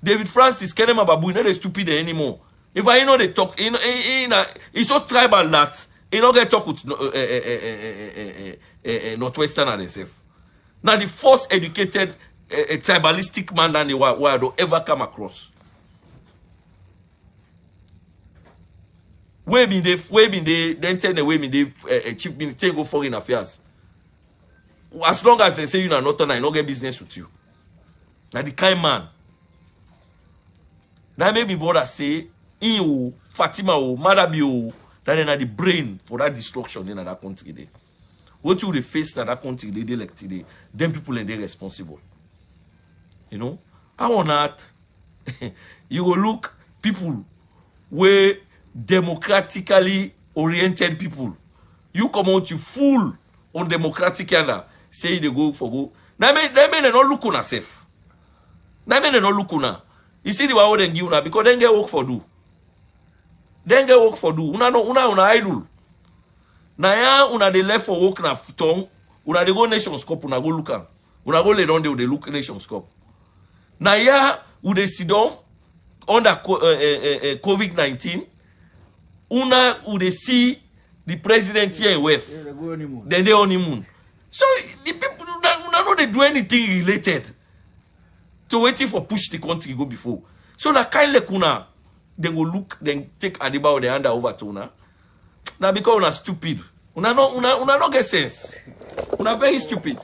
David Francis, Kenema Babu, you know they stupid anymore. If I know they talk, it's so tribal that you don't get talk with Northwestern and themselves. Now the first educated tribalistic man than the world ever come across. Where been they then tell the way they chief minister go foreign affairs. As long as they say you are not I don't get business with you. Now the kind man. That made me brother say, Fatima Madabi that they are the brain for that destruction in that country there. What you face in that country they like today, them people and they responsible. You know? I want that you will look people where democratically oriented people. You come out you full on democratic and say they go for go. That mean they not look on safe. That mean they not look on. You see the way they give una because then get work for do. Then get work for do. Una idle. Na ya una they left for work na tongue. Una they go Nations Cup. Una go look am. Una go lay down there they look Nations Cup. Na ya would they sit down under COVID-19. Una would they see the president here in West. Yeah, then they honeymoon. So the people una know they do anything related to waiting for push the country go before. So na kind like una they go look then take Adiba or the hand over to una. Now because una stupid. Una no get sense. Una very stupid.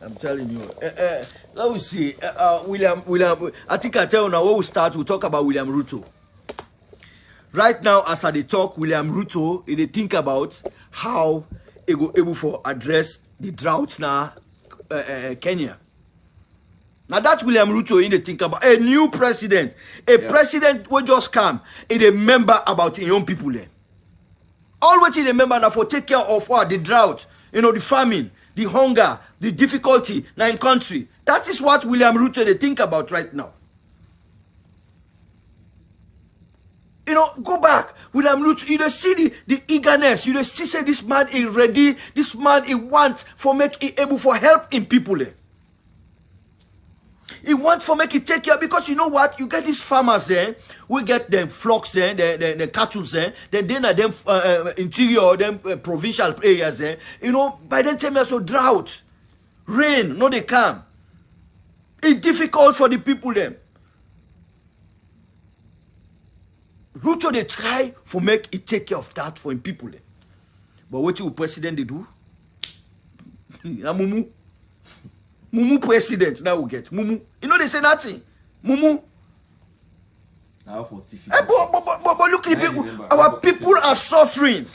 I'm telling you. Let me see. William. I think I tell you now. When we start, we'll talk about William Ruto. Right now, as I talk, William Ruto, they think about how he go able for address the drought now, Kenya. Now that William Ruto, they think about a new president, president will just come. He remember about his own people there. Always he remember now for take care of what the drought, the famine, the hunger, the difficulty now in country. That is what William Ruto they think about right now. Go back. William Ruto, you see the eagerness. You see say this man is ready. This man he wants for make he able for help in people. He wants for make it take care because you know what? You get these farmers there. We get them flocks there, the cattle there. Then are them interior, them provincial areas there. By then time so drought, rain, no they come. It's difficult for the people then. Ruto they try for make it take care of that for him people then. But what you president they do? Mumu president now we get. Mumu. They say nothing. Mumu. Now for TV. But look at the people. Our people are suffering.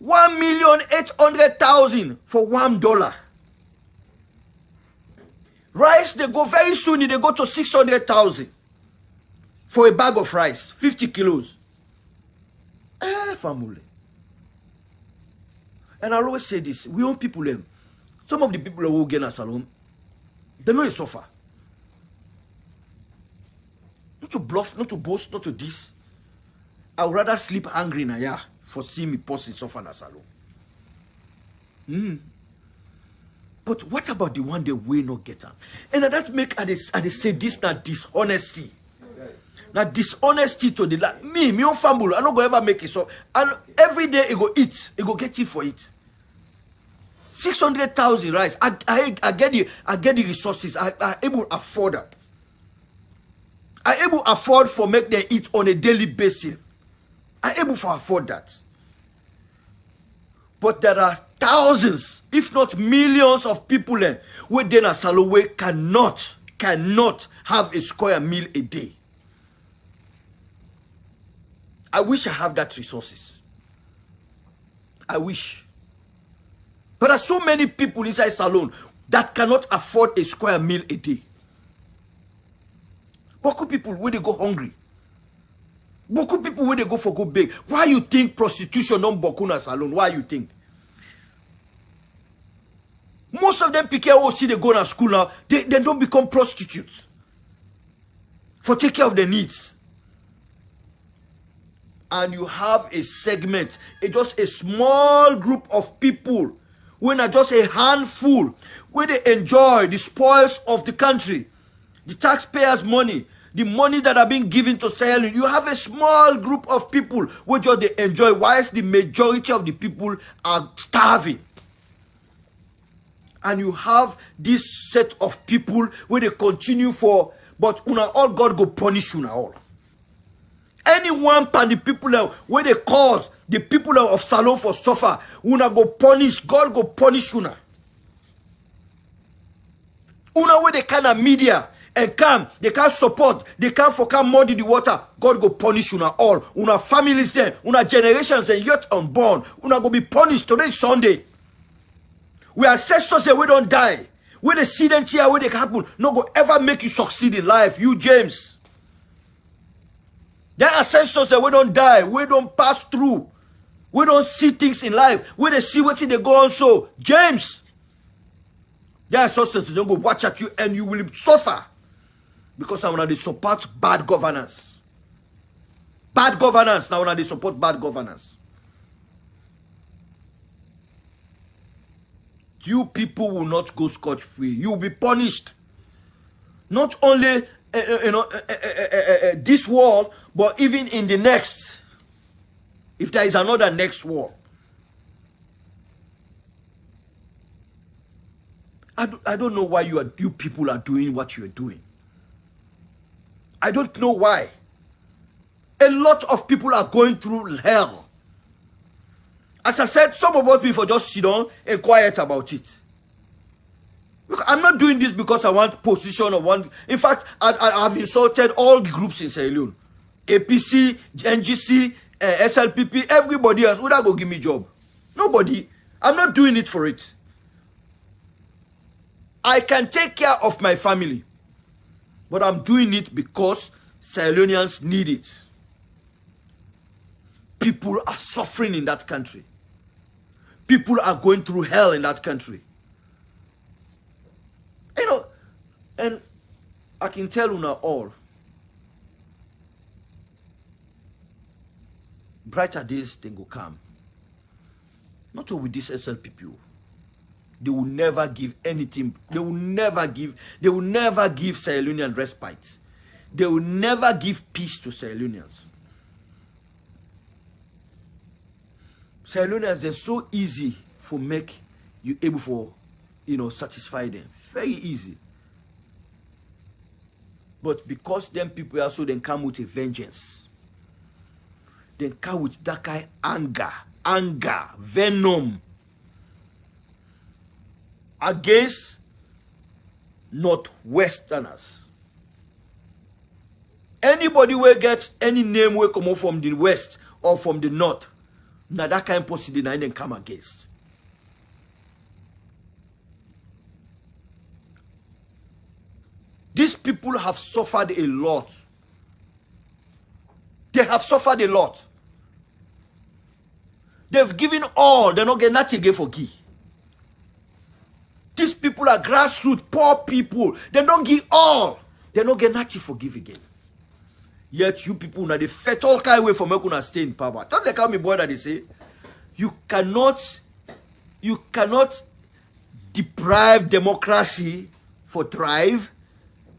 1,800,000 for $1. Rice, they go very soon, they go to 600,000 for a bag of rice, 50 kilos. Family. And I always say this, we own people them. Some of the people who get a salon, they know they suffer. Not to bluff, not to boast, not to this. I would rather sleep angry now, yeah, for seeing me person suffer in a salon. But what about the one they will not get up? And that make I say this not dishonesty. Now dishonesty to the like me own family, I not go ever make it so. And every day it go eat, it go get it for it. 600,000 rice. I get the resources. I able to afford that. I able to afford for make them eat on a daily basis. I able to afford that. But there are thousands, if not millions of people where then a Salome cannot have a square meal a day. I wish I have that resources. I wish. But there are so many people inside Salon that cannot afford a square meal a day. Beaucoup people where they go hungry. Beaucoup people where they go for go big. Why you think prostitution don't beaucoup na Salon? Why you think? Most of them PKO they go to school now. They don't become prostitutes. For take care of their needs. And you have a segment, just a small group of people, when just a handful, where they enjoy the spoils of the country. the taxpayers' money, the money that are being given to Sierra Leone. You have a small group of people which they enjoy, whilst the majority of the people are starving. And you have this set of people where they continue for, but una all God go punish una all. Anyone pan the people where they cause the people of Salon for suffer, una go punish, God go punish una. Una where they kind of media and come, they can't support, they can't for muddy the water, God go punish una all. Una families there, una generations and yet unborn, una go be punished. Today is Sunday. We ancestors say we don't die. Where they see them here, where they happen, no go ever make you succeed in life. You, James. Their ancestors say we don't die. We don't pass through. We don't see things in life. Where they see what they go on. So, James. Their ancestors don't go watch at you and you will suffer. Because now they support bad governance. Bad governance. Now they support bad governance. You people will not go scot-free. You will be punished. Not only this world, but even in the next. If there is another next war. I don't know why you people are doing what you are doing. I don't know why. A lot of people are going through hell. As I said, some of us people just sit down and quiet about it. Look, I'm not doing this because I want position or want. In fact, I've insulted all the groups in Sierra Leone. APC, NGC, SLPP, everybody else. Would I go give me a job? Nobody. I'm not doing it for it. I can take care of my family. But I'm doing it because Sierra Leoneans need it. People are suffering in that country. People are going through hell in that country. You know, and I can tell you now all. Brighter days, they go come. Not all with this SLPP. They will never give anything. They will never give Sierra Leonean respite. They will never give peace to Sierra Leoneans. Sierra Leoneans, they're so easy for make you able for, satisfy them. Very easy. But because them people also then come with a vengeance. They come with that kind of anger, venom against Northwesterners. Anybody will get any name will come from the West or from the North. Now that kind of person didn't come against. These people have suffered a lot. They have suffered a lot. They've given all. They're not getting nothing again for give. These people are grassroots, poor people. They don't give all. They're not getting nothing for give again. Yet you people now they fet all kind of way for me to stay in power. Don't like how me boy that they say, you cannot deprive democracy for thrive,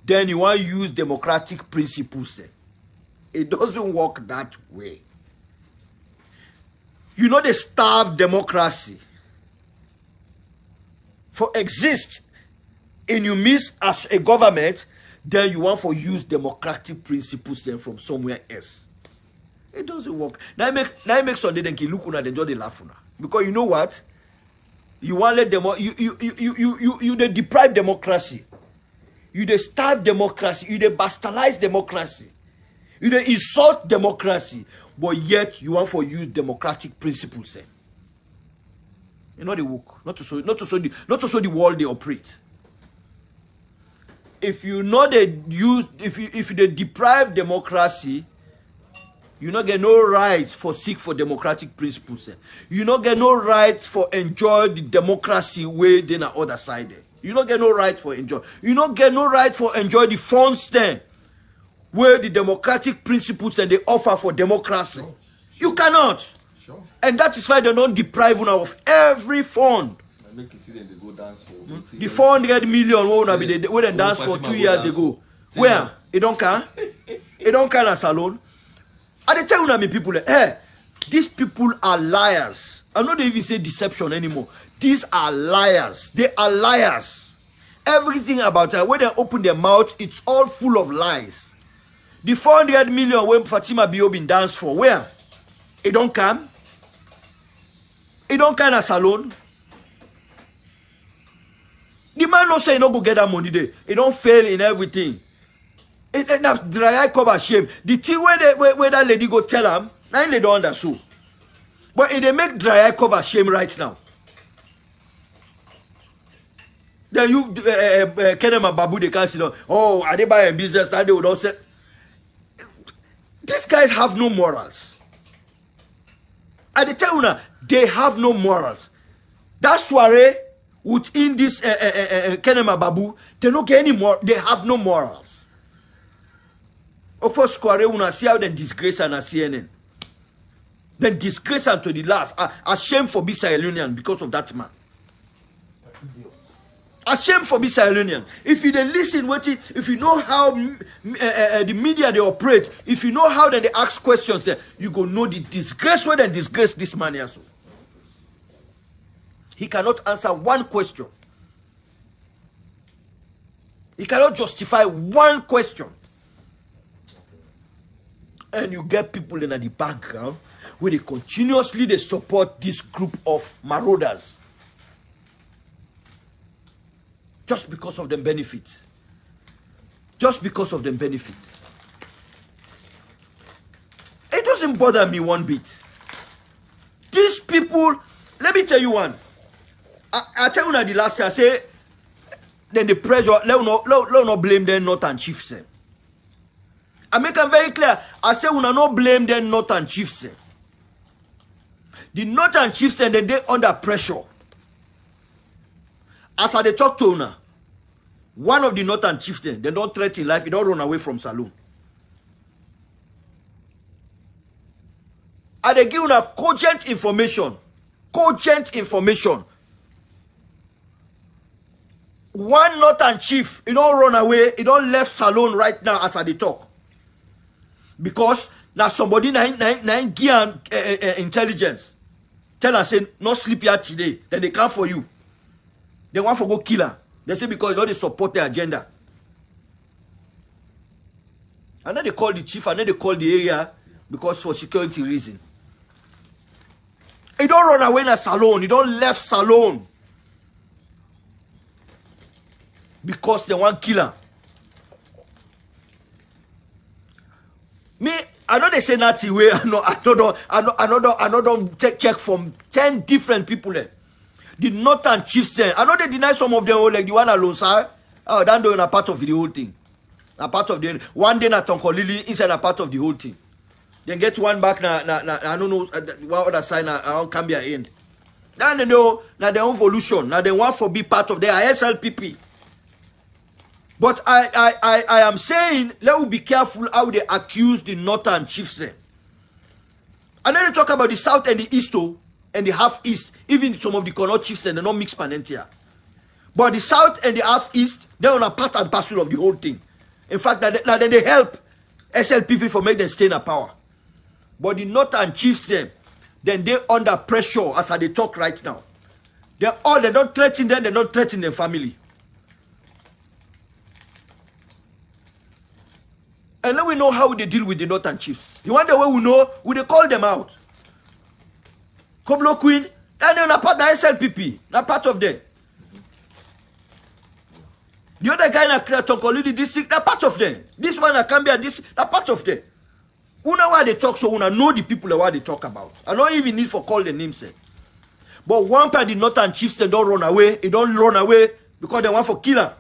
then you want to use democratic principles. It doesn't work that way. You know they starve democracy for exist in your midst as a government. Then you want to use democratic principles then from somewhere else. It doesn't work. Now I make Sunday then look una then just they laugh una. Because you know what? You want let them you they deprive democracy. You they starve democracy. You they bastardize democracy. You they insult democracy. But yet you want to use democratic principles then. You know they work. Not to show the world they operate. If you know they use, if they deprive democracy, you not get no rights for seek for democratic principles. You not get no rights for enjoy the democracy way then the other side. You not get no right for enjoy. You not get no right for enjoy the funds then where the democratic principles and they offer for democracy. Sure. You cannot. Sure. And that is why they don't deprive you of every fund. Make you see them they go dance for the 400 million where they dance for 2 years ago. Where? It don't can? It don't can as alone. I dey tell you me people, hey, these people are liars. I'm not even say deception anymore. These are liars. They are liars. Everything about when they open their mouth, it's all full of lies. The 400 million when Fatima Biobin danced for, where? It don't come. It don't come as alone. The man no say no go get that money there. It don't fail in everything. It dry eye cover shame. The thing where that lady go tell him, now they don't understand. But it they make dry eye cover shame right now. Then you Kenema Babu they can't sit down. Oh, are they buying business that they would all say? These guys have no morals. I tell you now, they have no morals. That soiree within this Kenema Babu, they don't get any more. They have no morals. Of course, soiree una see how they disgrace and a CNN. Then disgrace and to the last. A shame for Sierra Leonean because of that man. A shame for Sierra Leonean. If you then listen, if you know how the media they operate, if you know how then they ask questions, you go know the disgrace where they disgrace this man also. He cannot answer one question. He cannot justify one question. And you get people in the background where they continuously they support this group of marauders. Just because of them benefits. Just because of them benefits. It doesn't bother me one bit. These people, let me tell you one. I tell you now the last year, I say, then the pressure, let not blame them North and Chiefs. I make them very clear. I say, we not blame them North and Chiefs. The North and Chiefs, then they under pressure. As I talk to una, one of the Northern chieftains, they don't threaten life, they don't run away from saloon. And they give una cogent information. Cogent information. One Northern chief, he don't run away, he don't left saloon right now as I talk. Because now somebody nine gear intelligence. Tell us say not sleep here today, then they come for you. They want to go kill her. They say because they don't support their agenda. And then they call the chief and then they call the area because for security reason. He don't run away in a salon. He don't left salon. Because they want killer. Me, I know they say nothing way. I don't take check from 10 different people there. The Northern chiefs, I know they deny some of them, like the one alone, sir. Oh, that doing a part of the whole thing. A part of the one day na Tonkolili inside a part of the whole thing. Then get one back I don't know what other side around Cambia end. Then they know now their own evolution. Now they want to be part of their SLPP. But I am saying let's be careful how they accuse the Northern chiefs. And then they talk about the South and the East and the half East. Even some of the Connaught chiefs and they don't mix Panentia. But the South and the half East, they're on a part and parcel of the whole thing. In fact, now then they help SLPP for make them stay in power. But the Northern chiefs, then they're under pressure as they talk right now. They don't threaten them, they don't threaten their family. And then we know how they deal with the Northern chiefs. You wonder where we know, we they call them out. Koblo Queen, and they're not part of the SLPP, not part of them. The other guy in a Tonkolidi district, not part of them. This one in Cambia district, not part of them. Una why they talk, so una know the people what they talk about. I don't even need for call the names. But one part the Northern chiefs they don't run away. They don't run away because they want for killer.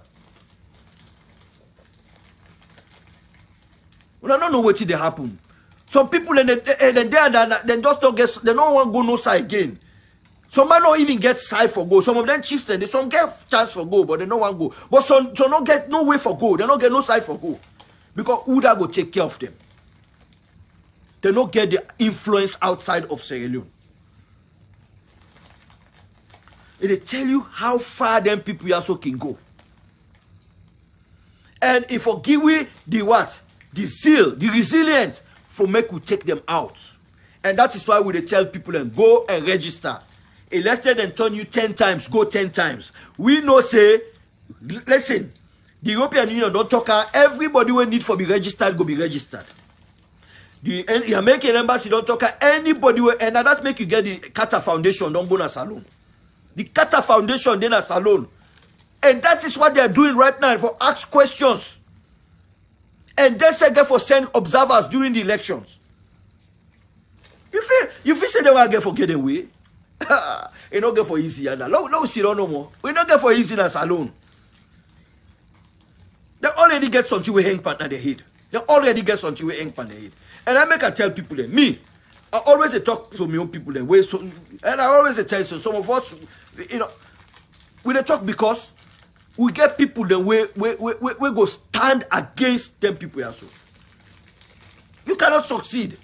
Una don't know what they happen. Some people and then just don't get, they don't want to go no side again. Some might not even get side for go. Some of them chiefs they some get chance for go, but they don't want to go. But some don't get no way for go. They don't get no side for go. Because Uda go take care of them. They don't get the influence outside of Sierra Leone. They tell you how far them people also can go. And if we give we the what? The zeal, the resilience for make we take them out. And that is why we tell people and go and register. Elected and turn you 10 times, go 10 times. We know say, listen, the European Union don't talk, everybody will need for be registered, go be registered. The American embassy don't talk, anybody will, and that make you get the Carter Foundation, don't go na salon. The Carter Foundation, then a salon. And that is what they are doing right now, for ask questions. And then say get for send observers during the elections. You feel say they will get for getting away? You don't get for easy and no sit down no more. We don't get for easy as alone. They already get something we hang pan at the head. They already get something we hang pan the head. And I make a tell people that me, I always talk to my own people that way. So, and I always tell so some of us, you know, we talk because we get people that we go stand against them people also. You cannot succeed.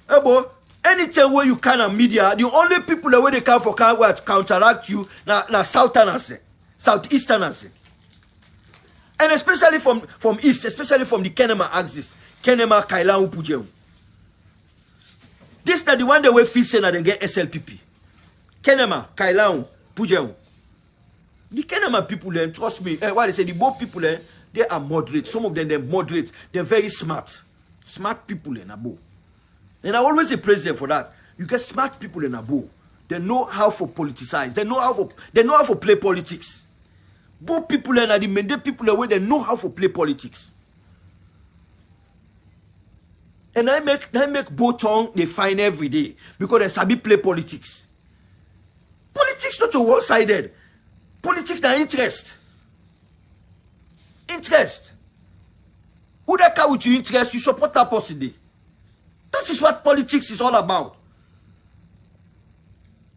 Hey boy, anytime where you can on media, the only people that way they come for counteract you na southerners, southeasterners. And especially from east, especially from the Kenema axis. Kenema Kailan Pujeu. This is the one that we feel say that they get SLPP. Kenema Kailan Pujeu. The Kenema people, trust me, what they say, the both people, they are moderate. Some of them, they're moderate. They're very smart. Smart people in Abo. And I always praise them for that. You get smart people in Abo. They know how to politicize. They know how to play politics. Both people are the main people where they know how to play politics. And I make both tongue they find every day because they sabi play politics. Politics not a one-sided. Politics na interest. Interest. Who that car with your interest, you support that person day. That is what politics is all about.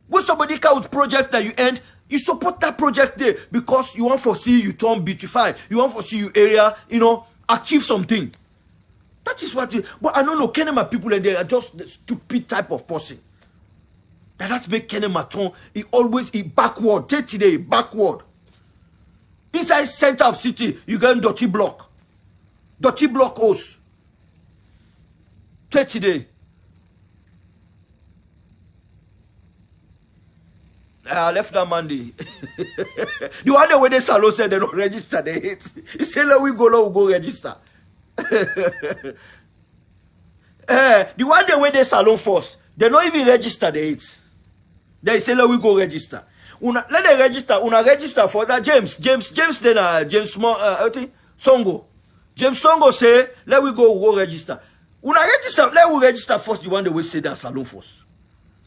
When somebody car with project that you end, you support that project there because you want to see you turn beautify. You want to see your area, you know, achieve something. That is what but I don't know, Kenema people and they are just the stupid type of person. And that make Kenema turn, he backward. Take today, backward. Inside center of city, you get dirty block. Dirty block house. Take today. I left that Monday. The one that when they salon said they don't register, they hate. He said, let we go register. The one that when they salon first, they don't even register the hate. They say, let we go register. Let them register. Una register for that James then James Songo. James Songo say, let we go register. Una register, let we register first. The one that we say that salon first.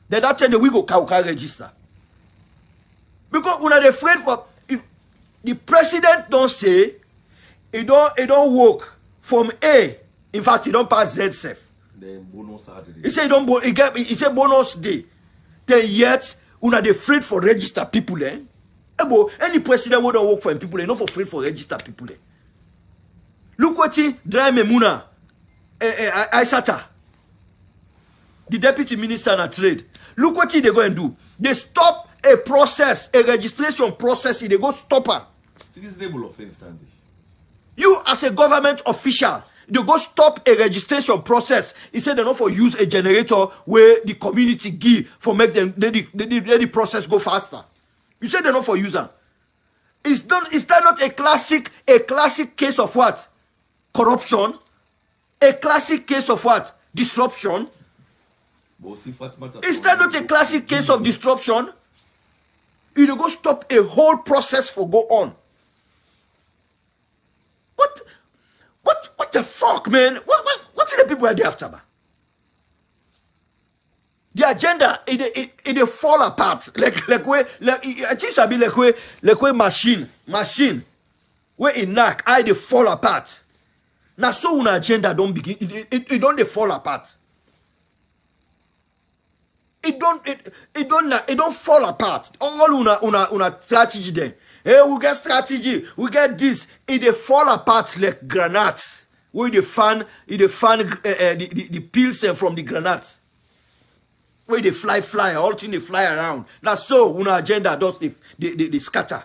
Then that time we go register. Because una they afraid for the president don't say it don't work from A. In fact, he don't pass Z self. Then bonus Saturday. He say he say bonus day. Then yet una they afraid for register people any president who don't work for people not for afraid for register people Look what he Dry Memuna Aisata, the deputy minister on trade. Look what they go and do. They stop a process, a registration process. They go stop her. It's a reasonable offense, Tandy. You as a government official, they go stop a registration process. He said they not for use a generator where the community give for make them let the process go faster. You said they not for user. Is that not a classic case of what? Corruption? A classic case of what? Disruption? Is that not a classic case of disruption? You go stop a whole process for go on. What the fuck, man? What are the people that they after? The agenda it fall apart. Like where I think I be like where machine where it knock they fall apart. Now so una agenda don't begin it don't they fall apart. It don't fall apart. All una strategy then. Hey, we get strategy, we get this. It fall apart like granates. Where the fan the pills from the granates. Where they fly, all things they fly around. Now so una agenda does they scatter.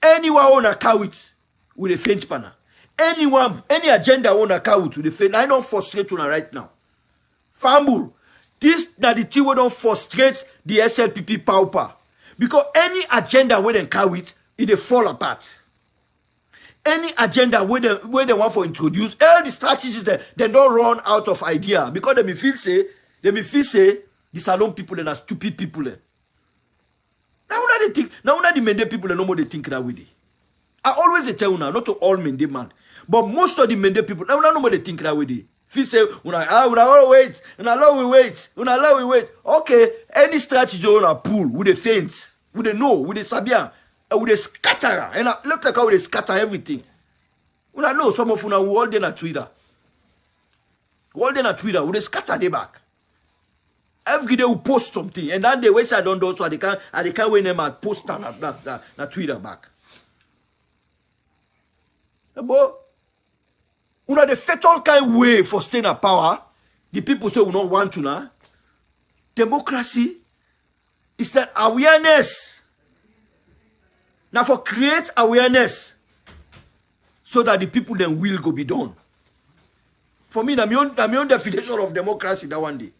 Anyone on a car with a faint panel. Anyone, any agenda on a car with a faint. I don't frustrate you right now. Fumble. This that the thing we don't frustrate the SLPP pauper. Because any agenda where they carry it, it fall apart. Any agenda where they want to introduce, all the strategies they don't run out of idea. Because they may feel say the Salon people and are stupid people. Now they think, now the Mende people no more they think that way. I always tell you now, not to all Mende man, but most of the Mende people, now no more they think that way. If say, una wait. Okay, any strategy on a pool with a faint, with a no, with a sabia, with a scatter, and look like how they scatter everything. Una know some of una who all day na Twitter. All day na Twitter, with a scatter they back. Every day we post something, and then they waste I don't do so they can't win them at post na Twitter back. But una the fatal kind way for staying at power. The people say we don't want to now. Democracy is that awareness. Now for create awareness so that the people then will go be done. For me, my own definition of democracy that one day.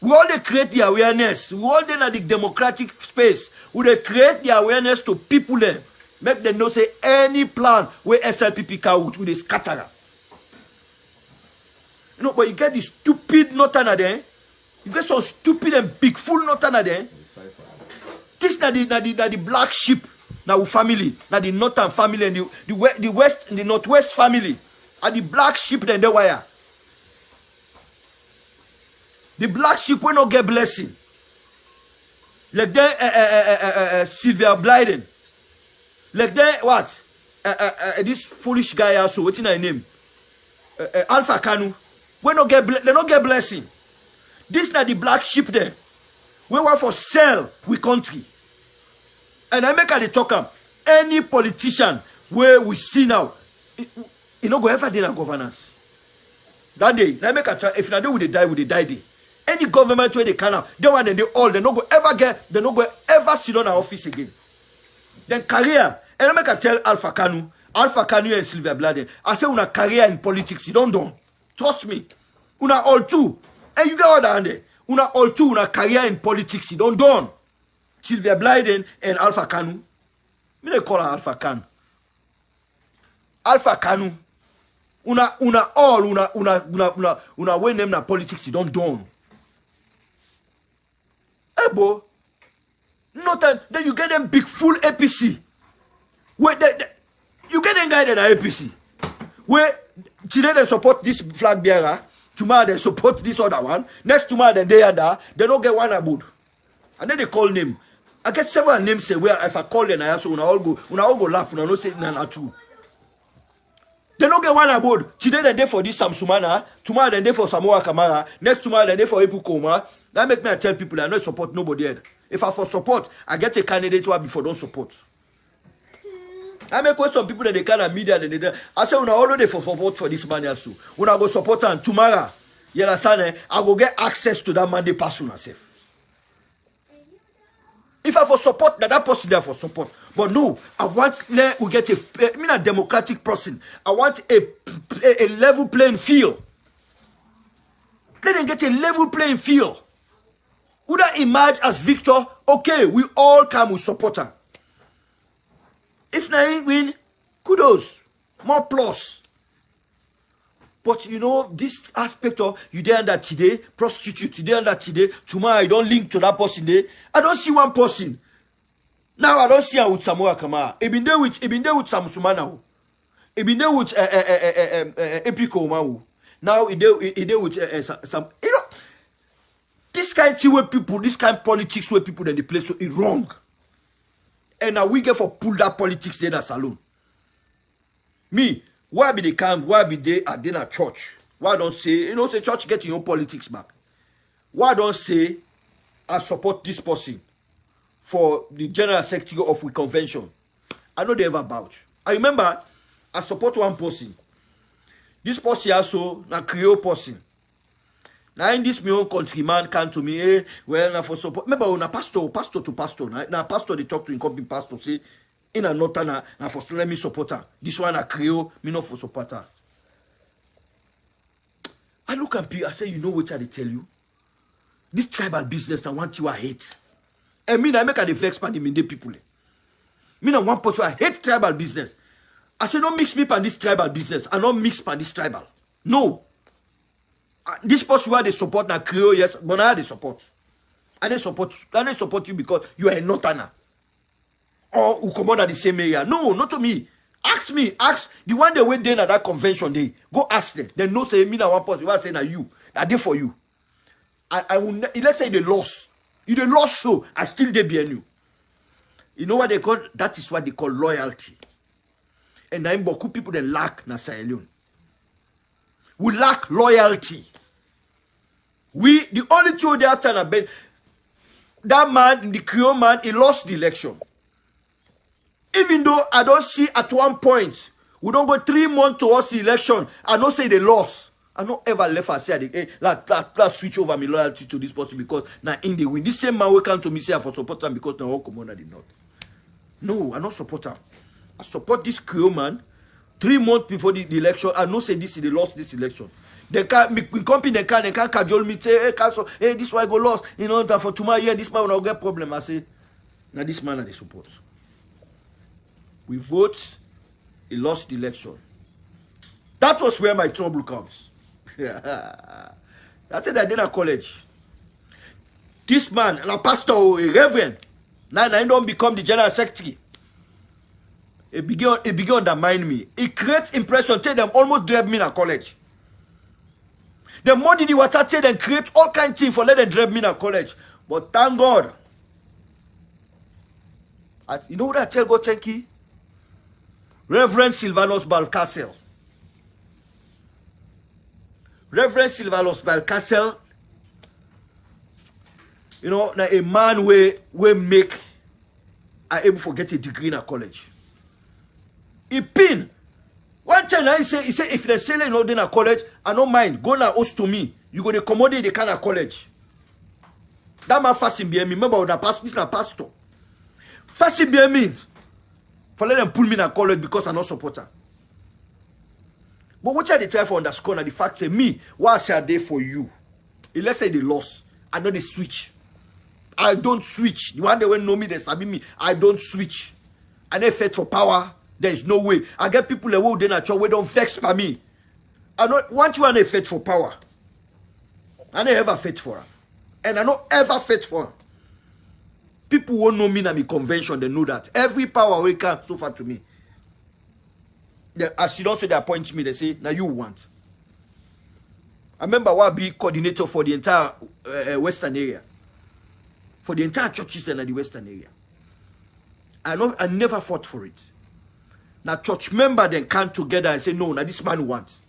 We all they create the awareness. We all in the democratic space. We they create the awareness to people there. Make them know say any plan where SLPP can with the scatterer. You know, but you get the stupid nothing there. You get some stupid and big fool nothing there. This na the black sheep now family, na the northern family and the west, the northwest family, and the black sheep then the wire. The black sheep will not get blessing. Like then Sylvia Blyden. Like then what? This foolish guy also, what's his name? Alpha Kanu. They not get blessing. This not the black sheep there. We want for sell we country. And I make a talk up. Any politician where we see now, you know go ever do governance. That day, I make a try. If not they would die day. Any government where they can now, they want and they no go ever sit on our office again. Then career, and I make a tell Alpha Kanu and Sylvia Blyden. I say una career in politics, you don't do. Trust me. Una all two. And you get all that there. Una all two, una career in politics, you don't do. Sylvia Blyden and Alpha Kanu. Me they call her Alpha Kanu. Alpha Kanu. Una when them na politics, you don't do. Ebo, nothing. Then you get them big full APC. Where you get them guy that are APC. Where today they support this flag bearer, tomorrow they support this other one. Next tomorrow then they don't get one about. And then they call name. I get several names say where if I call them I also una all go laugh, una no say na true. They don't get one about. Today they there for this Samsumana, tomorrow they there for Samoa Kamara, next tomorrow they there for Epu Koma. That make me tell people I don't support nobody else. If I for support, I get a candidate who before don't support. I make some people that they kind of media and they I say, all they for support for this man also. When I go support and tomorrow, you understand, I go get access to that man they pass on myself. If I for support, that person there for support. But no, I want we get a democratic person. I want a level playing field. Let them get a level playing field. Would I emerge as victor? Okay, we all come with supporter. If I win, kudos, more plus. But you know, this aspect of you there and that today, prostitute today and that today, tomorrow I don't link to that person there. I don't see one person. Now I don't see her with Samoa Kamara. He been there with Samsumana. He been there with Epiko Mau. Now he there with some. You know, this kind of way people, this kind of politics where people in the place so it's wrong. And now we get for pull that politics there that alone. Me, why be they camp? Why be they at dinner church? Why don't say, you know, say church get your own politics back? Why don't say I support this person for the general secretary of the convention? I know they ever vouch. I remember I support one person. This person also na Creole person. Now in this my own countryman come to me, eh, well, now for support. Remember, on a pastor to pastor. Now pastor they talk to incoming pastor, say, in a nota now for let me support her. This one a Creole, me not for support her. I look at people, I say, you know what I tell you? This tribal business, I want you, I hate. And me, I make a flex pan in the people. Me, I one person, I hate tribal business. I say, don't mix me pan this tribal business. I don't mix pan this tribal. No. This person where they support na Creole, yes, but now they support. And they support you because you are a northerner. Or who come out at the same area. No, not to me. Ask me, ask the one they went there at that convention day. Go ask them. They know say me na one person. You are saying na you. I did for you. I will. Let's say they lost. You they lost, so I still dey behind you. You know what they call? That is what they call loyalty. And now beaucoup people they lack na Sierra Leone. We lack loyalty. The only two they after been that man, the Creole man, he lost the election. Even though I don't see at one point, we don't go 3 months towards the election, I don't say they lost. I don't ever left and say, hey, let's switch over my loyalty to this person because now in the win. This same man will come to me say I for support him because now all commander did not. No, I don't support him. I support this Creole man. 3 months before the election, I know say this they lost this election. They can't they can't cajole me, say, hey, cancel, hey, this why go lost. You know, that for tomorrow, yeah, this man will not get problem. I say, now this man are the support. We vote, he lost the election. That was where my trouble comes. That's it, I did at college. This man, a pastor, a reverend, now I don't become the general secretary. It began to undermine me. It creates impression, tell them almost drive me in college. The more did the water tell them create all kind of things for let them drive me in college. But thank God. You know what I tell God, thank you? Reverend Silvanus Balcasel. Reverend Silvanus Balcasel, you know, now a man we make are able to get a degree in a college. He pin. One time he say if they say you know in a college, I don't mind. Go now host to me. You go to accommodate the kind of college. That man fasting behind me. Remember that this na pastor. Fasting behind me. For let them pull me in a college because I'm not supporter. But what I try for underscore the fact say me, what I say there for you. Let's say they lost. I know they switch. I don't switch. The one they will know me, they sabi me. I don't switch. I never fight for power. There is no way. I get people that will then we don't vex for me. I don't want you and fight for power. I never ever fight for her. And I don't ever fight for her. People won't know me in my convention, they know that. Every power will come so far to me. As you don't say they appoint me, they say, now you want. I remember I be coordinator for the entire Western area. For the entire churches in the Western area. I never fought for it. Now church member then come together and say, no, now this man wants.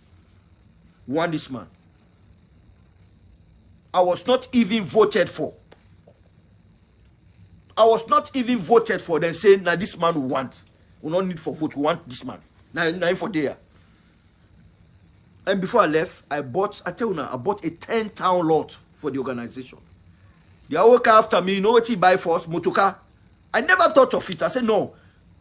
Want this man. I was not even voted for. I was not even voted for. Then say, now this man we want. We don't need for vote. We want this man. Now for there. And before I left, I bought a 10 town lot for the organization. They all work after me. You know what he buy for us? Motoka. I never thought of it. I said, no.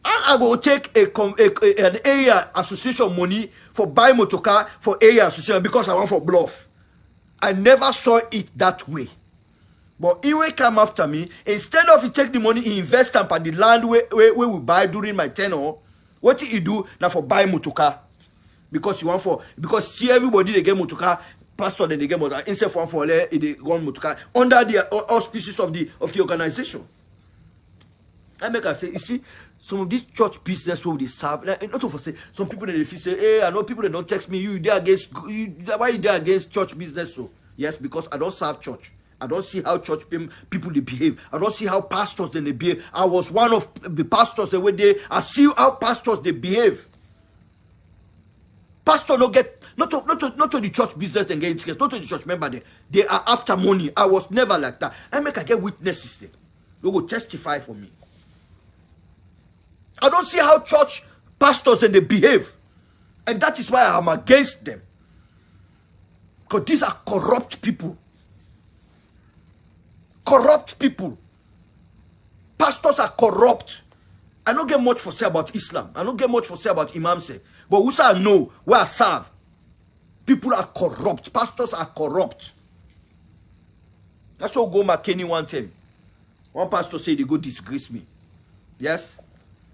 I go take an area association money for buy motoka for area association because I want for bluff. I never saw it that way. But he will come after me. Instead of he take the money, he invest on the land where we buy during my tenure. What he do now for buy motoka? Because you want for see everybody they get motoka, pastor then they get motoka. Instead for they run motoka under the auspices of the organization. I make her say, you see, some of these church business where they serve, like, not to say some people they say, hey, I know people that don't text me, you there against why you there against church business? So yes, because I don't serve church. I don't see how church people they behave. I don't see how pastors they behave. I was one of the pastors that were there. I see how pastors they behave. Pastor don't get not to the church business and get interest, not to the church member they are after money. I was never like that. I get witnesses there. They go testify for me. I don't see how church pastors and they behave. And that is why I'm against them. Because these are corrupt people. Corrupt people. Pastors are corrupt. I don't get much for say about Islam. I don't get much for say about Imam say. But who say I know, where I serve, people are corrupt. Pastors are corrupt. That's what go McKinney one time. One pastor said they go disgrace me. Yes?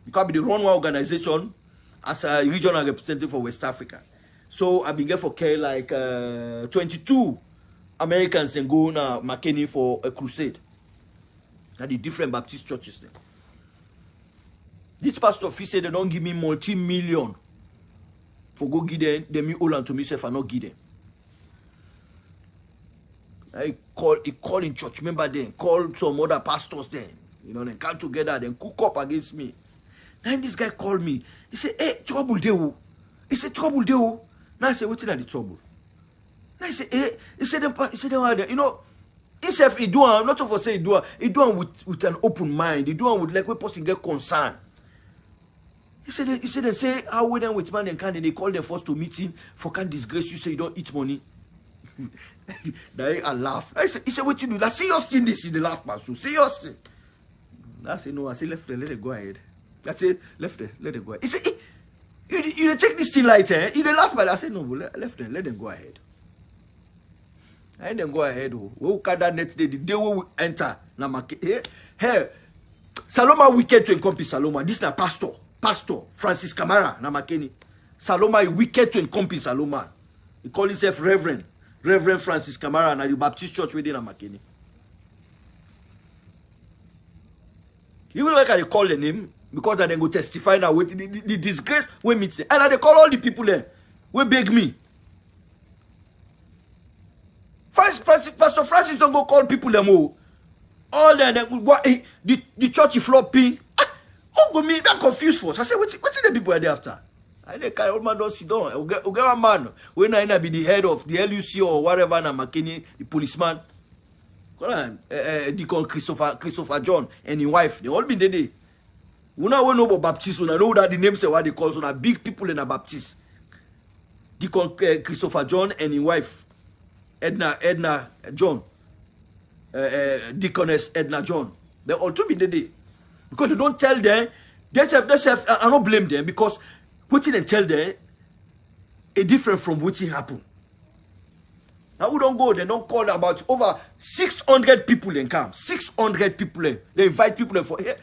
Because I be the run one organization as a regional representative for West Africa. So I began for care like 22 Americans and go na McKinney for a crusade. At the different Baptist churches there. This pastor fee said they don't give me multi-million for go give them me all and to myself and not give them. I call in church member then, call some other pastors then, you know, then come together, then cook up against me. Then this guy called me. He said, hey, trouble there. He said, trouble there. Now I said, what's in the trouble? Now he said, hey, he said, you know, himself, he do not for say he do with an open mind. He do with like when person get concerned. He said, they say, how we then with man and can they call them first to meeting for can disgrace you say you don't eat money. I laugh. He said, what you do? That's serious thing this in the laugh, man. So serious thing. I said, no, I said, left there, let it go ahead. I said, left there, let it go ahead. He said, you take this thing light, eh? You laugh, but I said, no, left there, let them go ahead. I let them go ahead. We can that next day, the day we will enter. Hey, Saloma wicked to encompass Saloma. This is a Pastor Francis Kamara Namakeni. Saloma is wicked to encompass Saloma. He call himself Reverend Francis Kamara and the Baptist Church within Namakeni. You will like how they call the name because they go testify now with the disgrace we meet them. And they call all the people there. We beg me. Pastor Francis don't go call people them all. All the church is flopping. Oh, go me, I'm confused for. So I said, what's the people are there after? I think old man don't sit down. We get a man when I be the head of the LUC or whatever, na McKinney, the policeman. Deacon Christopher John and his wife, they all been there. We know about Baptist, we know that the names say what they call so big people in a Baptist. Deacon Christopher John and his wife, Edna John, Deaconess Edna John. They all two been there. Because they don't tell them, I don't blame them because what they tell them is different from what happened. Now we don't go, they don't call about over 600 people in camp. 600 people in. They invite people in for here.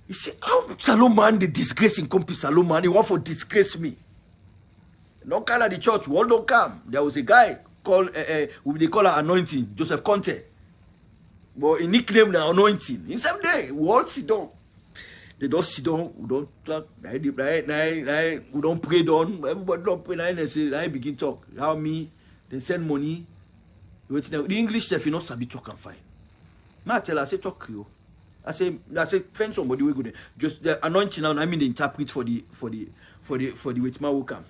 You see, how Salomon, the disgrace in Compi Salomon, he want for disgrace me. Don't call at the church, one don't come. There was a guy called, they call her Anointing, Joseph Conte. But he nicknamed the Anointing. In some day, we all sit down. They don't sit down, we don't talk. We don't pray down. Everybody don't pray. They say, I begin talk. How me, they send money. The English stuff, you know, sabi talk and fine. Now I tell her, I say, talk you. I say, find somebody we go there. Just the Anointing now, I mean the interpret for the Wetma who come.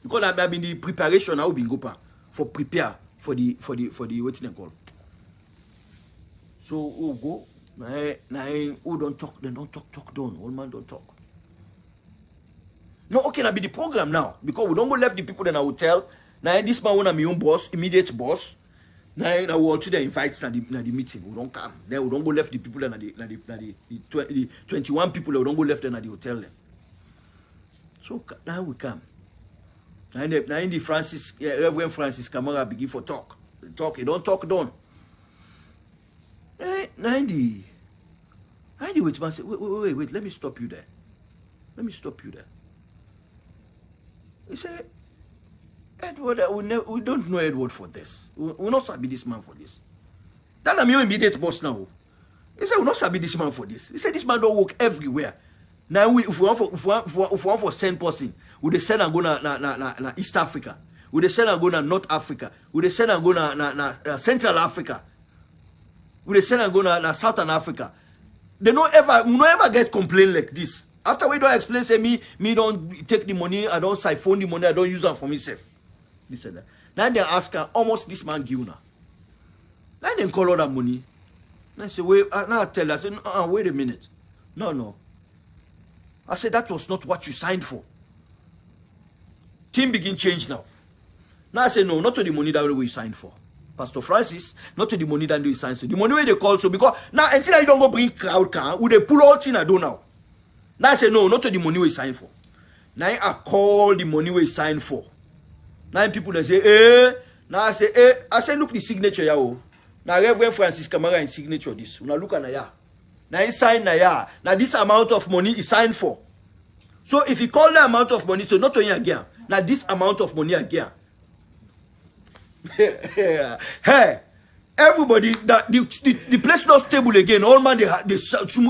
Because I mean the preparation I will be go for prepare for the what's it called. So who go? Who don't talk? They don't talk down. Old man don't talk. No, okay, now be the program now. Because we don't go left the people in a hotel. Now this man wanna my own boss, immediate boss. Now we want to invite na the meeting. We don't come. Then we don't go left the people in the 21 people. We don't go left in the hotel. Then. So now we come. Now in the Reverend Francis Kamara begin for talk. Talk. He don't talk down. Wait, man. Wait, let me stop you there. He said, Edward, we don't know Edward for this. We not sabi this man for this. That I'm your immediate boss now. He said, we not sabi this man for this. He said, this man don't work everywhere. Now, if we want for send person, we send and go na East Africa. We send and go na North Africa. We send and go na Central Africa. We send and go na Southern Africa. We no ever get complaint like this. After we don't explain, say me don't take the money, I don't siphon the money, I don't use it for myself. This and that. Now they ask her, how much this man give now? Now they call all that money. Now I say, wait, now I tell her, I say, wait a minute. No. I said, that was not what you signed for. Team begin change now. Now I say no, not to the money that we signed for. Pastor Francis, not to the money that we signed for. The money where they call so because now until I don't go bring crowd can, would they pull all thing I do now? Now I say no, not to the money we signed for. Now I call the money we signed for. Now people they say, now I say, look the signature ya. Now Reverend Francis Kamara in signature this. Now look at ya. Now he sign na ya. Now this amount of money is signed for. So if you call the amount of money, so not only again. Now this amount of money again. Hey, everybody that the place not stable again. All man they you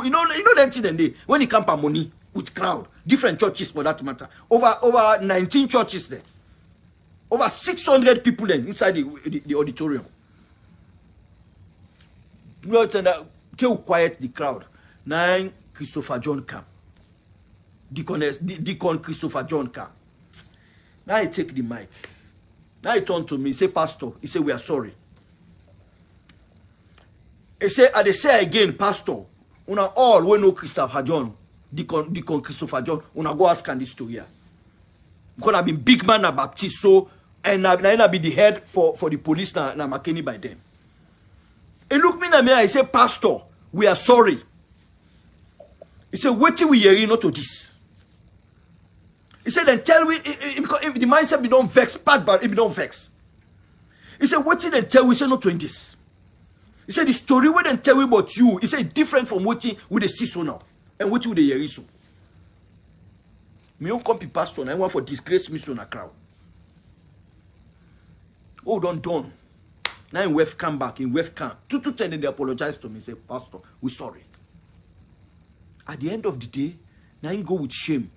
know the thing they when it comes to money with crowd, different churches for that matter. Over 19 churches there. Over 600 people then inside the auditorium. Till quiet the crowd. 9 Christopher John come. Deacon Christopher John come. Now he take the mic. Now he turned to me. He said, Pastor, he said, we are sorry. He said, I say again, Pastor, una all we know Christopher John, Deacon Christopher John, una go ask this story here. Because I've been big man a Baptist, so and I be the head for the police na McKinney by then. He looked me and me, I said, Pastor, we are sorry. He said, wait till we hear not to this. He said, then tell we, because if the mindset we don't vex, bad, but if we don't vex. He said, what did they tell we say not to this? He said, the story we then tell we about you, he said, different from what we they see so now. And what we they hear so. Me don't come to pastor, and I want for disgrace me so in a crowd. Oh, done. Now in West come back, in West come. 2-10 they apologize to me, say, Pastor, we're sorry. At the end of the day, now you go with shame.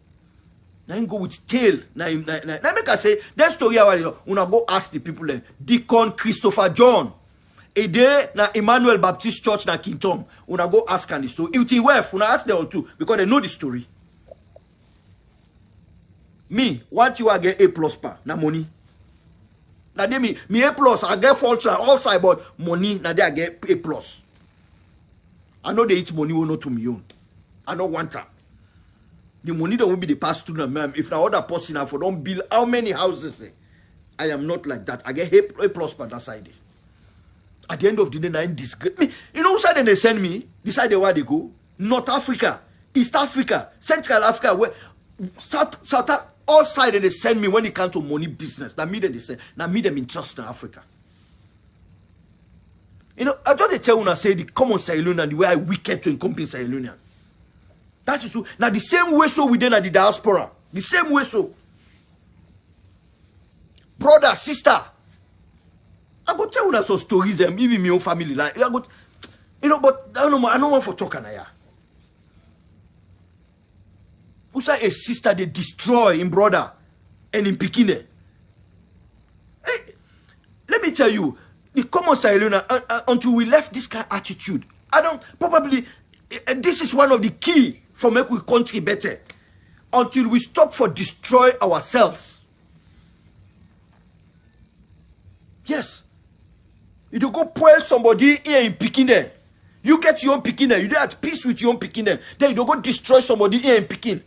Now you go with tail. Now make I say, that story una go ask the people then. Deacon Christopher John. A day na Emmanuel Baptist Church na King Tom. Una go ask and the story. If it's worth, una ask them all too. Because they know the story. Me, what you I get A+ pa, na money. Now they me A+, I get fault all side, but money, now they I get A+. I know they eat money will not to me own. I don't want that. The money that will be the pass through now, if now other person have for don't build how many houses there. I am not like that. I get A+ per that side. At the end of the day, I disgrace me. You know, side they send me, decide where they go. North Africa, East Africa, Central Africa, where South all sides they send me when it comes to money business. Now me they send. Now me them in trust in Africa. You know, I just tell you say the common Sierra Leone and the way I wicked to encompass Sierra Leone. That is so. Now the same way so within the diaspora. The same way so. Brother, sister. I go tell you some stories and even my own family like I go, you know, but I don't want for talking here. Who say a sister they destroy in brother and in Pikine? Hey, let me tell you, the common Sierra Leone until we left this kind of attitude, I don't probably this is one of the key for make we country better. Until we stop for destroy ourselves. Yes. You do go spoil somebody here in Pikine. You get your own Pikine. You do at peace with your own Pikine. Then you don't go destroy somebody here in Pikine.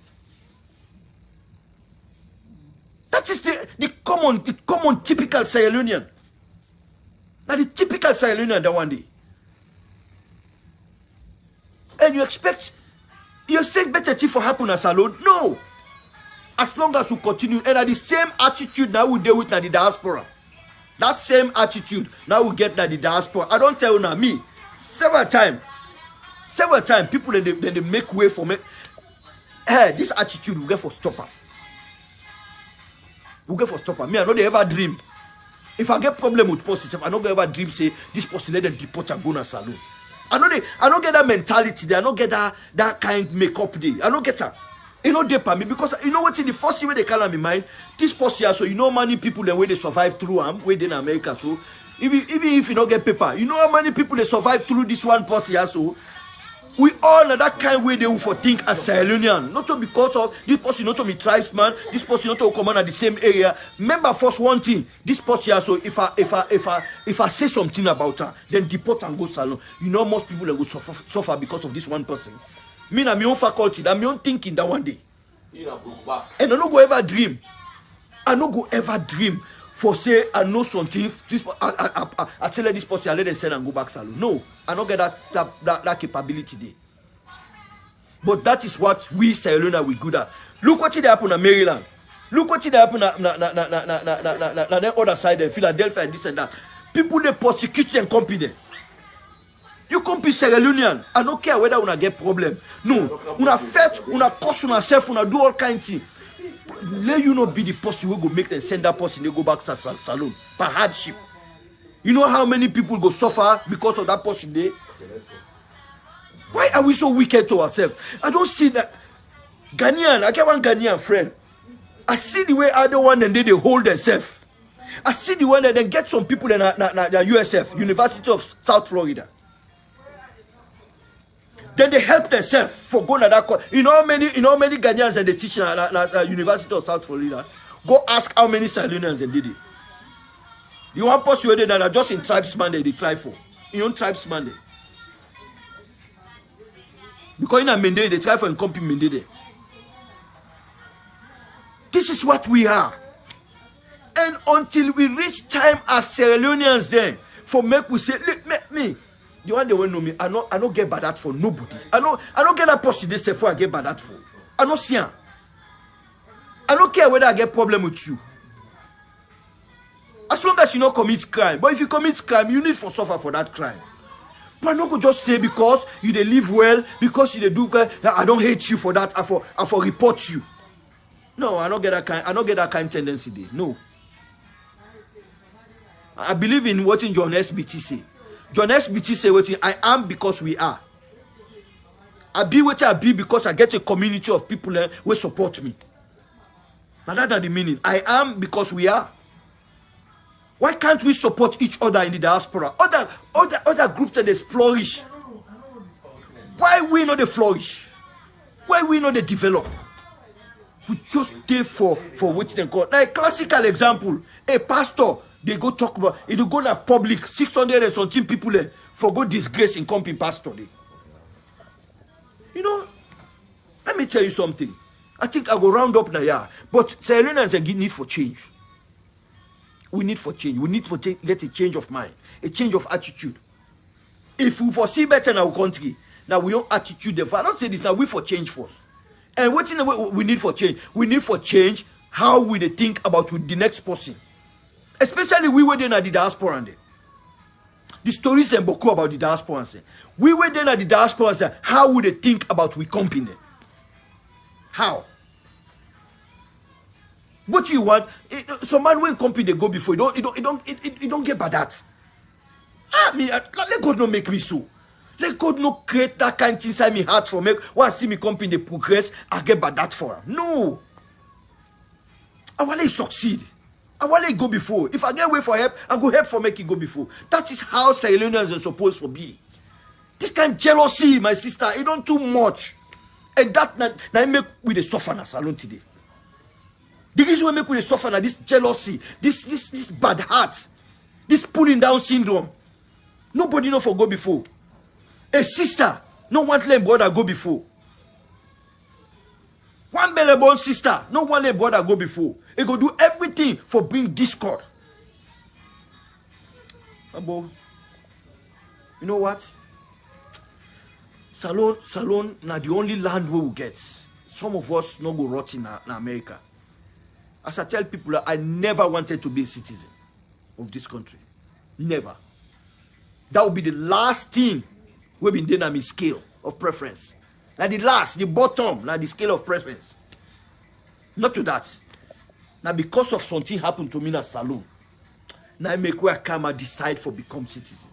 That is the common typical Sierra Leonean. Now the typical Sierra Leonean that one day. And you expect better thing for happiness alone? No. As long as we continue and at the same attitude now we deal with now the diaspora. That same attitude now we get now the diaspora. I don't tell you now me. Several times people they make way for me. Hey, this attitude we get for stopper. We get for stopper. Me, I know they ever dream. If I get problem with person, I don't ever dream say this person let them deport and go na salon. I don't get that mentality there. I don't get that kind makeup there. I don't get that. You know, they me because you know what in the first way they call me mind. This person here, so you know many people the way they survive through way in America. So even if you don't get paper, you know how many people they survive through this one person here. So we all know that kind of way they will for think as Sierra Leonean. Not to because of this person, not to be tribesman, this person not to come on at the same area. Remember first one thing, this person here, so if I say something about her, then deport and go salon. You know most people will suffer because of this one person. Me na my own faculty, that my own thinking that one day. And I no go ever dream for say I know something. This I say let this person, I let them send and go back salon. No, I don't get that capability there. But that is what we Sierra Leone we good at. Look what it happened in Maryland. Look what it happened on the other side in Philadelphia and this and that. People they persecute and compete. You compete Sierra Leonean. I don't care whether una get problem. No, una fight, una cost una self, una do all kinds of things. Let you not be the person who go make them send that person they go back to salon by hardship. You know how many people go suffer because of that person there? Why are we so wicked to ourselves? I don't see that. Ghanaian, I get one Ghanaian friend. I see the way other one and they hold themselves. I see the one that they get some people in USF, University of South Florida. Then they help themselves for going to that course. You know how many Ghanaians that they teach at University of South Florida? Go ask how many Salonians they did it. You want persuaded that just in tribesman they try for. You know tribesman they. Because in a Mende they try for in company Mende. This is what we are. And until we reach time as Sierra Leoneans then, for make we say, look, me. The one they won't know me, I don't get bad that for nobody. I don't get that person they say for I get bad that for. I don't see her. I don't care whether I get problem with you. As long as you don't commit crime. But if you commit crime, you need to suffer for that crime. But I don't go just say because you they live well, because you they do well, I don't hate you for that, I for report you. No, I don't get that kind of tendency there. No. I believe in what in John SBT say. John SBT say what I am because we are. I be what I be because I get a community of people who support me. But that's the meaning. I am because we are. Why can't we support each other in the diaspora? Other groups that they flourish. Why we not they flourish? Why we not they develop? We just stay for which they call. Like classical example, a pastor. They go talk about it. They go to public 600 and something people for go disgrace in company pastor. You know, let me tell you something. I think I go round up now, yeah. But Sierra Leoneans need for change. We need for change. We need to get a change of mind, a change of attitude. If we foresee better in our country, now we own attitude. If I don't say this now, we for change first. And what we need for change? We need for change how we think about with the next person. Especially we were then at the diaspora and the stories and boku about the diaspora and say we were then at the diaspora and say how would they think about we company? How? What you want? Some man when company they go before you don't get bad that. Let God not make me so. Let God not create that kind of thing inside me heart for make once see me company they progress I get bad that for him. No. I want to succeed. I want to go before. If I get way for help, I go help for make it go before. That is how Sierra Leoneans are supposed to be. This kind of jealousy, my sister, it don't too much. And that now make with the suffer na salon today. The reason we make with the suffer na this jealousy, this bad heart, this pulling down syndrome. Nobody know for go before. A sister, no one let brother go before. One belly-born sister, no one let brother go before. He go do everything for bring discord. Abo, you know what? Salon, na the only land we will get. Some of us no go rot in America. As I tell people, I never wanted to be a citizen of this country. Never. That would be the last thing we've been doing on my scale of preference. Like the bottom, like the scale of preference. Not to that. Now because of something happened to me in a salon, now I make where I come and decide for become citizen.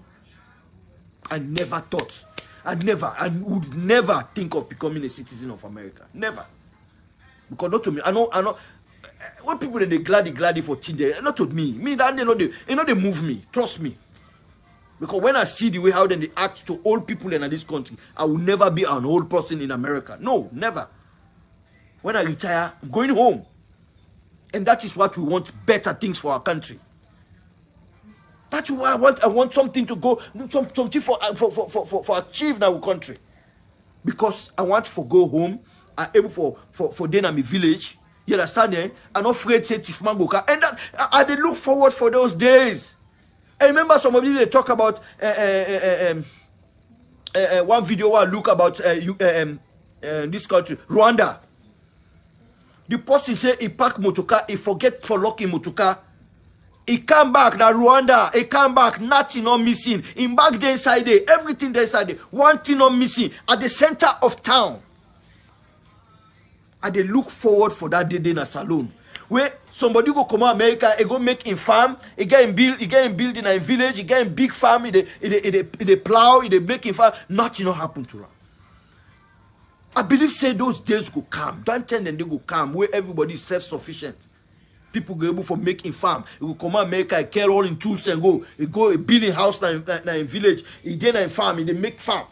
I never thought. I would never think of becoming a citizen of America. Never. Because not to me. I know what people they glady for things, not to me. Me that they move me. Trust me. Because when I see the way how they act to old people in this country, I will never be an old person in America. No, never. When I retire, I'm going home. And that is what we want, better things for our country. That's why I want something to go, something for achieve in our country. Because I want to go home, I'm able for then I'm a village, You understand? Eh? I'm not afraid to say Tifman go come. And that I they look forward for those days. I remember some of you they talk about one video I look about this country, Rwanda. The person say he pack motoka, he forget for locking motoka. He come back, na Rwanda, he come back, nothing not missing. In back there inside there, everything there inside there, one thing not missing at the center of town. And they look forward for that day in a saloon. Where somebody go come to America, he go make him farm, he get him build in a village, he get him big farm, he plow, he make him farm, nothing not happen to him. I believe say those days go come. Don't tell them they go come where everybody is self-sufficient. People go able for making farm. He will come and make a care all in tools and go. He go a building house in village. He then a farm. He make farm.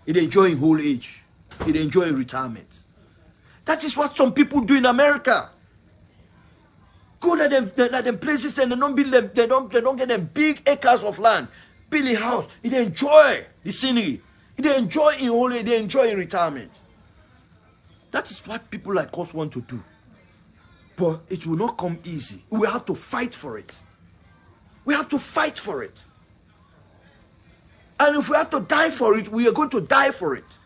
He enjoy whole age. He enjoy retirement. That is what some people do in America. Go to them places and they don't build them. They don't get them big acres of land. Build a house. He enjoy the scenery. They enjoy in only, they enjoy in retirement. That is what people like us want to do. But it will not come easy. We have to fight for it. We have to fight for it. And if we have to die for it, we are going to die for it.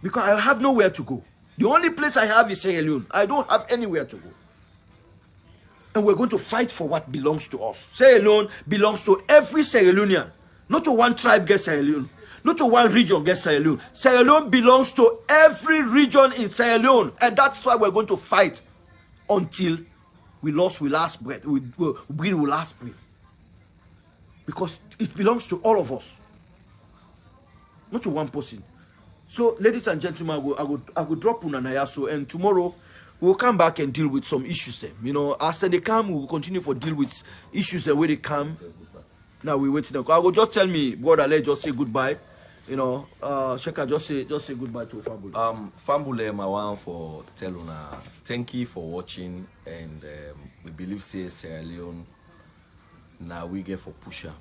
Because I have nowhere to go. The only place I have is Sierra Leone. I don't have anywhere to go. And we're going to fight for what belongs to us. Sierra Leone belongs to every Sierra Leonean. Not to one tribe gets Sierra Leone. Not to one region gets Sierra Leone. Sierra Leone belongs to every region in Sierra Leone. And that's why we're going to fight until we last breath. We breathe with last breath. Because it belongs to all of us. Not to one person. So, ladies and gentlemen, I will drop Unanayaso. And tomorrow, we'll come back and deal with some issues then. You know, as they come, we will continue to deal with issues the way they come. Now we wait. I will just tell me, brother, let's just say goodbye. You know, Sheka, just say goodbye to Fambule. Fambule, I want for tell una thank you for watching, and we believe say Sierra Leone now we get for pusher,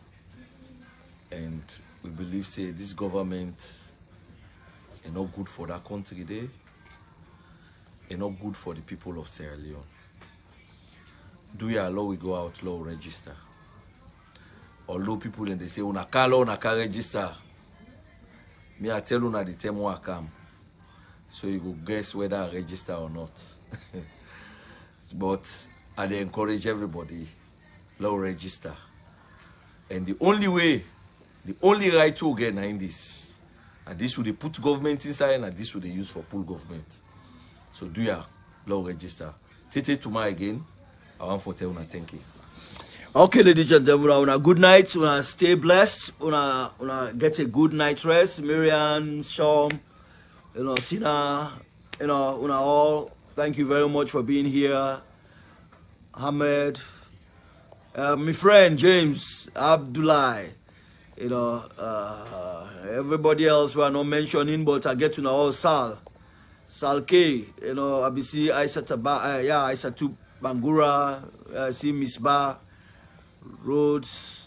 and we believe say this government is not good for that country there, is not good for the people of Sierra Leone. Do you allow we go out law register? Although people and they say una can't register. Me I tell una the time I come. So you go guess whether I register or not. But I dey encourage everybody law register. And the only way, the only right to get in this. And this will they put government inside and this will they use for pull government. So do ya law register. Tete tomorrow again. I want for tell una thank you. Okay, ladies and gentlemen, una good night. Una stay blessed. Una get a good night rest. Miriam, Sean, you know, Sina, you know, una all. Thank you very much for being here. Ahmed, my friend James, Abdullah, you know, everybody else we are not mentioning, but I get to know all Sal K, you know, Abisi, Aisatu Bangura, I see Misbah. Roads,